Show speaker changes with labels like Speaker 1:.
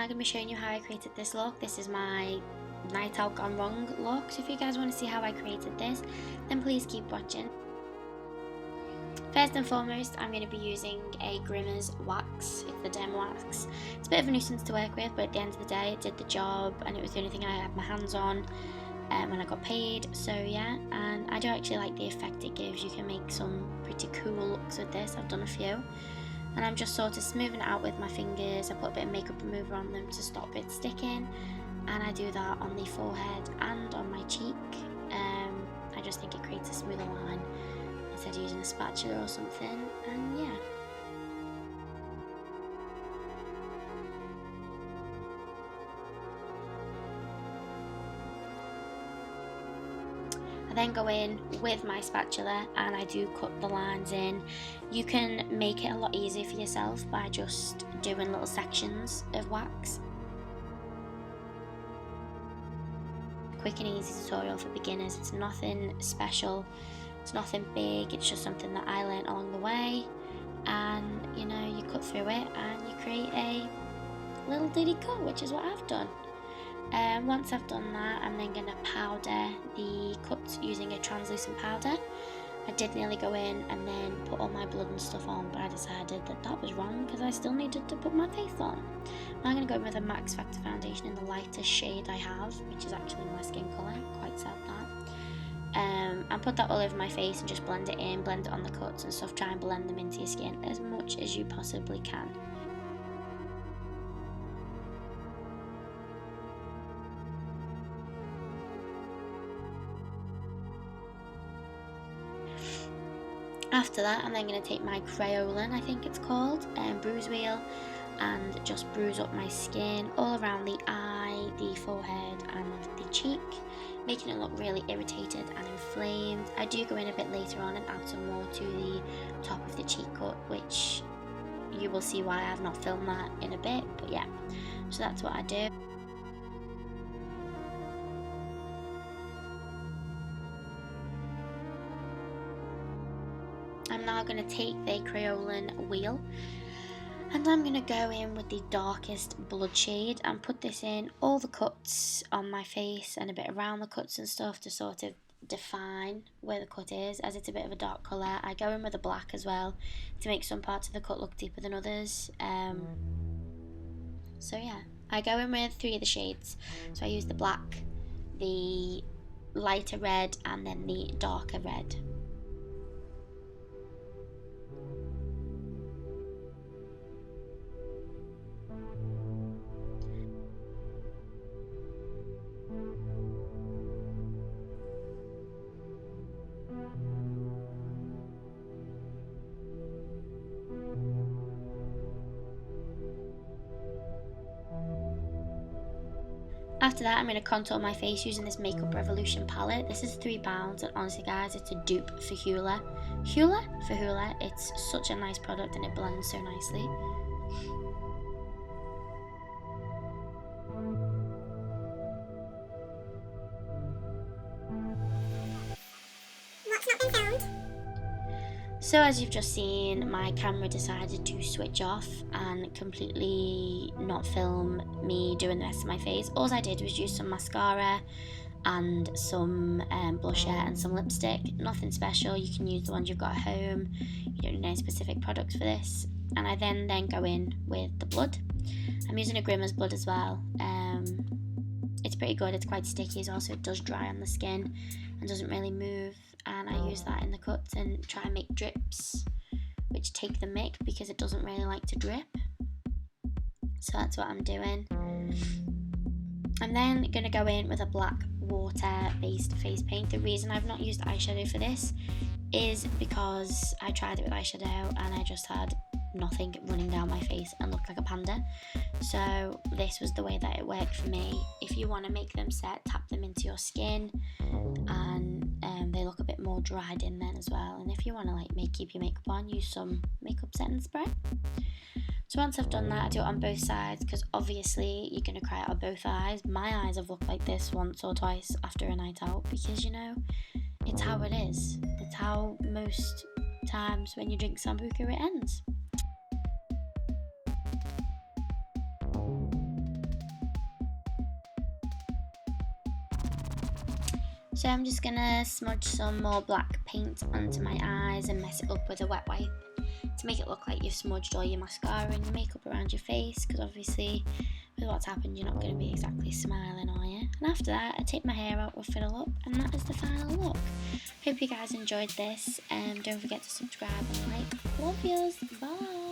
Speaker 1: now going to be showing you how I created this look. This is my night out gone wrong look, so if you guys want to see how I created this, then please keep watching. First and foremost, I'm going to be using a Grimmer's wax. It's the Derma wax. It's a bit of a nuisance to work with, but at the end of the day it did the job, and it was the only thing I had my hands on when I got paid. So yeah, and I do actually like the effect it gives. You can make some pretty cool looks with this. I've done a few, and I'm just sort of smoothing it out with my fingers. I put a bit of makeup remover on them to stop it sticking, and I do that on the forehead and on my cheek. I just think it creates a smoother line instead of using a spatula or something, and yeah. I then go in with my spatula and I do cut the lines in. You can make it a lot easier for yourself by just doing little sections of wax. Quick and easy tutorial for beginners. It's nothing special, it's nothing big, it's just something that I learned along the way, and you know, you cut through it and you create a little ditty cut, which is what I've done. Once I've done that, I'm then going to powder the cuts using a translucent powder. I did nearly go in and then put all my blood and stuff on, but I decided that that was wrong because I still needed to put my face on. I'm going to go in with a Max Factor foundation in the lightest shade I have, which is actually my skin colour, quite sad that. And put that all over my face and just blend it in, blend it on the cuts and stuff, try and blend them into your skin as much as you possibly can. After that, I'm then going to take my Crayolan, I think it's called, bruise wheel, and just bruise up my skin all around the eye, the forehead and the cheek, making it look really irritated and inflamed. I do go in a bit later on and add some more to the top of the cheek cut, which you will see why I have not filmed that in a bit, but yeah, so that's what I do. I'm now going to take the Crayolan wheel and I'm going to go in with the darkest blood shade and put this in all the cuts on my face and a bit around the cuts and stuff to sort of define where the cut is, as it's a bit of a dark colour. I go in with a black as well to make some parts of the cut look deeper than others. So yeah, I go in with 3 of the shades. So I use the black, the lighter red and then the darker red. After that, I'm going to contour my face using this Makeup Revolution palette. This is £3, and honestly guys, it's a dupe for Hoola. Hoola, it's such a nice product and it blends so nicely.
Speaker 2: What's not been found?
Speaker 1: So as you've just seen, my camera decided to switch off and completely not film me doing the rest of my face. All I did was use some mascara and some blusher and some lipstick. Nothing special, you can use the ones you've got at home. You don't need any specific products for this. And I then go in with the blood. I'm using a Grimmer's blood as well. It's pretty good, it's quite sticky as well, so it does dry on the skin and doesn't really move, and I use that in the cuts and try and make drips which take the mick because it doesn't really like to drip. So that's what I'm doing. I'm then going to go in with a black water based face paint. The reason I've not used eyeshadow for this is because I tried it with eyeshadow and I just had nothing running down my face and looked like a panda. So this was the way that it worked for me. If you want to make them set, tap them into your skin and they look a bit more dried in then as well. And if you want to keep your makeup on, use some makeup setting spray. So once I've done that, I do it on both sides because obviously you're going to cry out of both eyes. My eyes have looked like this once or twice after a night out because, you know, it's how it is. It's how most times when you drink Sambuca it ends. So I'm just gonna smudge some more black paint onto my eyes and mess it up with a wet wipe to make it look like you've smudged all your mascara and your makeup around your face, because obviously with what's happened you're not going to be exactly smiling, are you? And after that I take my hair out, rough it all up, and that is the final look. Hope you guys enjoyed this, don't forget to subscribe and like. Love yous, bye.